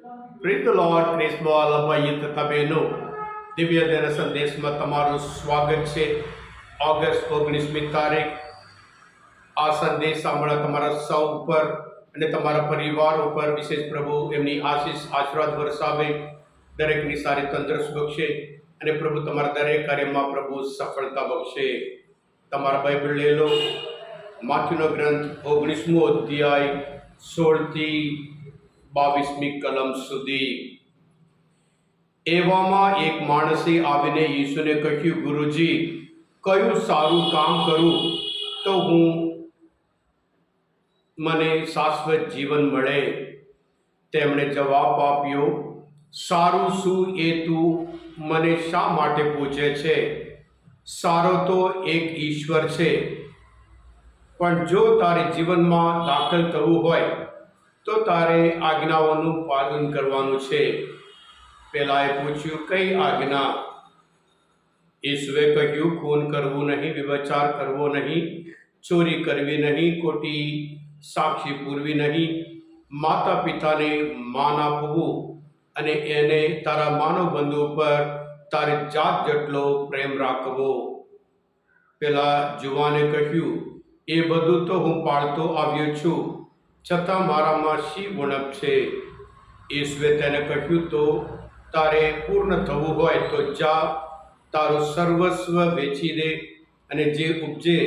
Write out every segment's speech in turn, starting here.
પ્રીત lord ક્રિસ્મોલ ભાઈ તથા બહેનો, દિવ્ય દિન સંદેશમાં તમારું સ્વાગત છે. ઓગસ્ટ 19મી તારીખ. આ સંદેશ સાંભળવા તમારા સૌ ઉપર અને તમારા પરિવાર ઉપર વિશેષ પ્રભુ એમની આશીષ આશીર્વાદ વરસાવે, દરેકની સારી તંદુરસ્ત બક્ષે અને પ્રભુ તમારા દરેક કાર્યમાં પ્રભુ સફળતા બક્ષે. તમારા બાઇબલ લઈ લો, માથ્યુનો ગ્રંથ 19મો અધ્યાય 16થી 22મી કલમ સુધી. એવામાં એક માણસે આવીને યીશુને કહ્યું, ગુરુજી, કયું સારું કામ કરું તો મને શાશ્વત જીવન મળે? તેમણે જવાબ આપ્યો, સારું શું એ તું મને શા માટે પૂછે છે? સારો તો એક ઈશ્વર છે, પણ જો તારે જીવનમાં દાખલ થવું હોય તો તારે આજ્ઞાઓનું પાલન કરવાનું છે. પેલાએ પૂછ્યું, કઈ આજ્ઞા? ઈશ્વરે કહ્યું, ખૂન કરવું નહીં, વ્યભિચાર કરવો નહીં, ચોરી કરવી નહીં, ખોટી સાક્ષી પૂરવી નહીં, માતા પિતાને માન આપવું અને એને તારા માનવ બંધુ પર તારી જાત જેટલો પ્રેમ રાખવો. પેલા જુવાને કહ્યું, એ બધું તો હું પાળતો આવ્યો છું, છતાં મારામાં શી ઉણપ છે? ઈશ્વરે તેને કહ્યું, તો તારે પૂર્ણ થવું હોય તો જા, તારું સર્વસ્વ વેચી દે અને જે ઉપજે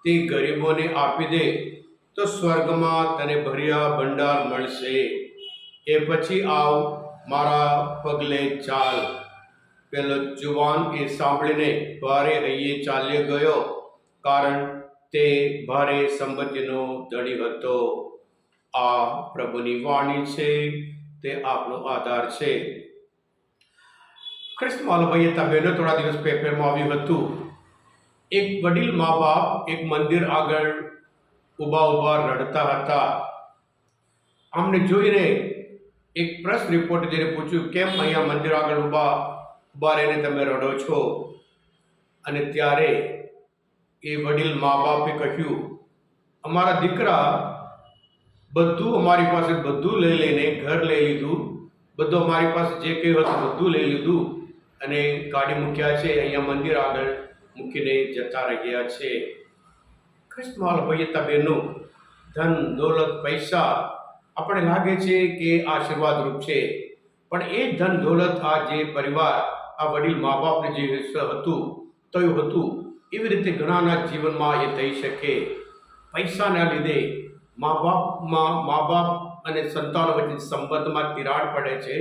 તે ગરીબોને આપી દે, તો સ્વર્ગમાં તને ભર્યા ભંડાર મળશે. એ પછી આવ, મારા પગલે ચાલ. પેલો જુવાન એ સાંભળીને ભારે હૈયે ચાલ્યો ગયો, કારણ તે ભારે સંપત્તિનો ધણી હતો. આ પ્રભુની વાણી છે, તે આપણો આધાર છે. ખ્રિસ્તમાં ભાઈ હતા બહેનો, થોડા દિવસ પેપરમાં આવ્યું હતું, એક વડીલ મા બાપ એક મંદિર આગળ ઊભા રડતા હતા. આમને જોઈને એક પ્રેસ રિપોર્ટરે પૂછ્યું, કેમ અહીંયા મંદિર આગળ ઊભા રહીને તમે રડો છો? અને ત્યારે એ વડીલ મા બાપે કહ્યું, અમારા દીકરા બધું અમારી પાસે બધું લઈ લઈને ઘર લઈ લીધું, બધું અમારી પાસે જે કંઈ હતું બધું લઈ લીધું અને ગાડી મૂક્યા છે, અહીંયા મંદિર આગળ મૂકીને જતા રહ્યા છે. ખ્રિસ્તમાં ભાઈ હતા બહેનો, ધન દોલત પૈસા આપણે લાગે છે કે આશીર્વાદરૂપ છે, પણ એ ધન દોલત આ જે પરિવાર, આ વડીલ મા બાપને જે હતું થયું હતું, એવી રીતે ઘણાના જીવનમાં એ થઈ શકે. પૈસાના લીધે મા બાપ અને સંતાનો વચ્ચે સંબંધમાં તિરાડ પડે છે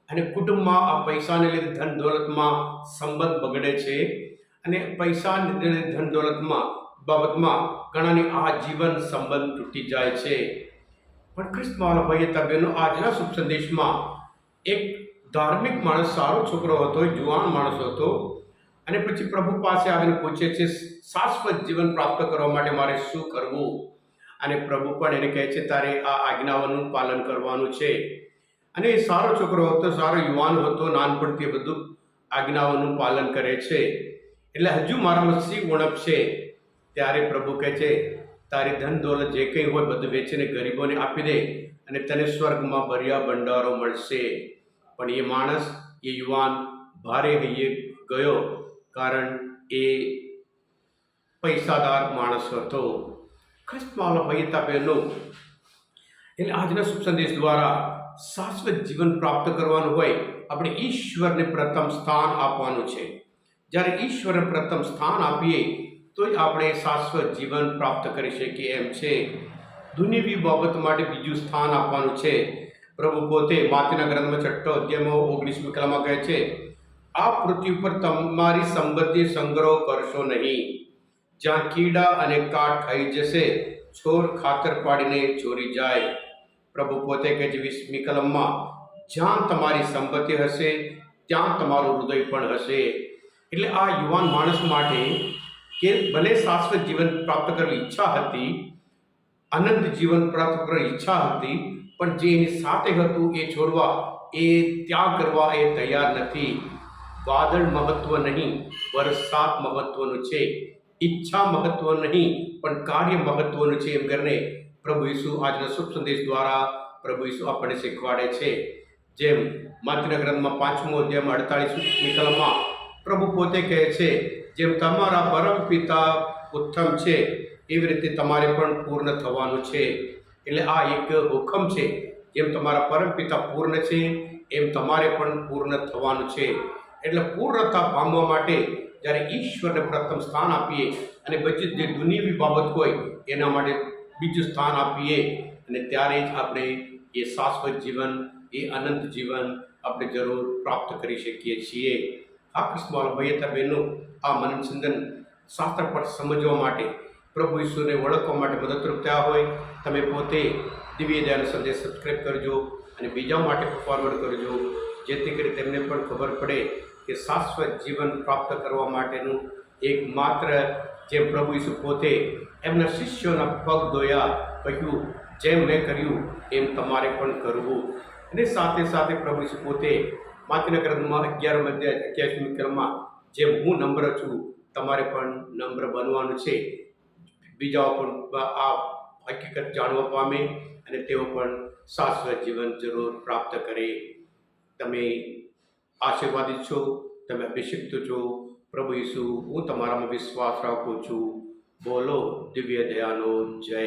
અને કુટુંબમાં આ પૈસાને લીધે ધન દોલતમાં સંબંધ બગડે છે અને પૈસાને લીધે ધન દોલતમાં બાબતમાં ઘણાની આ જીવન સંબંધ તૂટી જાય છે. પણ ખ્રિસ્તમાં ભાઈ હતા બહેનો, આજના શુભ સંદેશમાં એક ધાર્મિક માણસ, સારો છોકરો હતો, જુવાન માણસ હતો અને પછી પ્રભુ પાસે આવીને પૂછે છે, શાશ્વત જીવન પ્રાપ્ત કરવા માટે મારે શું કરવું? અને પ્રભુ પણ એને કહે છે, તારે આ આજ્ઞાઓનું પાલન કરવાનું છે. અને એ સારો છોકરો હતો, સારો યુવાન હતો, નાનપણથી બધું આજ્ઞાઓનું પાલન કરે છે. એટલે હજુ મારામાં શી ઉણપ છે? ત્યારે પ્રભુ કહે છે, તારી ધન દોલત જે કંઈ હોય બધું વેચીને ગરીબોને આપી દે અને તને સ્વર્ગમાં ભર્યા ભંડારો મળશે. પણ એ માણસ, એ યુવાન ભારે હૈયે ગયો, કારણ એ પૈસાદાર માણસ હતો. ખ્રિસ્તમાં ભાઈ હતા બહેનો, એટલે આજના શુભ સંદેશ દ્વારા શાશ્વત જીવન પ્રાપ્ત કરવાનું હોય, આપણે ઈશ્વરને પ્રથમ સ્થાન આપવાનું છે. જ્યારે ઈશ્વરને પ્રથમ સ્થાન આપીએ તો જ આપણે શાશ્વત જીવન પ્રાપ્ત કરી શકીએ એમ છે. દુનિયાવી બાબત માટે બીજું સ્થાન આપવાનું છે. પ્રભુ પોતે માથ્યુના ગ્રંથમાં 6 અધ્યાયમાં 19મી કલમમાં કહે છે, આ પૃથ્વી પર તમારી સંપત્તિ સંગ્રહ કરશો નહીં, જ્યાં કીડા અને કાટ ખાઈ જશે, છોર ખાતર પાડીને ચોરી જાય. પ્રભુ પોતે કહે છે 20મી કલમમાં, જ્યાં તમારી સંપત્તિ હશે ત્યાં તમારું હૃદય પણ હશે. એટલે આ યુવાન માણસ માટે કે ભલે શાશ્વત જીવન પ્રાપ્ત કરવાની ઈચ્છા હતી, અનંત જીવન પ્રાપ્ત કરવાની ઈચ્છા હતી, પણ જે એની સાથે હતું એ છોડવા, એ ત્યાગ કરવા એ તૈયાર નથી. વાદળ મહત્વ નહીં, વરસાદ મહત્વનું છે. ઈચ્છા મહત્વ નહીં, પણ કાર્ય મહત્વનું છે. એમ કરીને પ્રભુ ઈસુ આજના શુભ સંદેશ દ્વારા પ્રભુ ઈસુ આપણને શીખવાડે છે. જેમ માતીના ગ્રંથમાં 5મો અધ્યાયમાં 48મી કલમમાં પ્રભુ પોતે કહે છે, જેમ તમારા પરમ પિતા ઉત્તમ છે એવી રીતે તમારે પણ પૂર્ણ થવાનું છે. એટલે આ એક હુકમ છે, જેમ તમારા પરમ પિતા પૂર્ણ છે એમ તમારે પણ પૂર્ણ થવાનું છે. એટલે પૂર્ણતા પામવા માટે જ્યારે ઈશ્વરને પ્રથમ સ્થાન આપીએ અને પછી જે દુનિયાવી બાબત હોય એના માટે બીજું સ્થાન આપીએ, અને ત્યારે જ આપણે એ શાશ્વત જીવન, એ અનંત જીવન આપણે જરૂર પ્રાપ્ત કરી શકીએ છીએ. આ કિસ્સામાં ભાઈ હતા બહેનો, આ મનનચિંતન શાસ્ત્ર પર સમજવા માટે, પ્રભુ ઈશ્વરને ઓળખવા માટે મદદરૂપ થયા હોય, તમે પોતે દિવ્ય દયાનો સંદેશ સબસ્ક્રાઈબ કરજો અને બીજા માટે ફોરવર્ડ કરજો, જેથી કરી તેમને પણ ખબર પડે કે શાશ્વત જીવન પ્રાપ્ત કરવા માટેનું એકમાત્ર, જેમ પ્રભુ ઈસુ પોતે એમના શિષ્યોના પગ ધોયા, કહ્યું જેમ મેં કર્યું એમ તમારે પણ કરવું. અને સાથે સાથે પ્રભુ ઈસુ પોતે માતીના ગ્રંથમાં 11મા અધ્યાય 81મી કલમમાં, જેમ હું નમ્ર છું તમારે પણ નમ્ર બનવાનું છે. બીજાઓ પણ આ હકીકત જાણવા પામે અને તેઓ પણ શાશ્વત જીવન જરૂર પ્રાપ્ત કરે. તમે આશીર્વાદિત છો, તમે અભિષિક્ત છો. પ્રભુ ઈસુ, હું તમારામાં વિશ્વાસ રાખું છું. બોલો દિવ્ય દયાનો જય.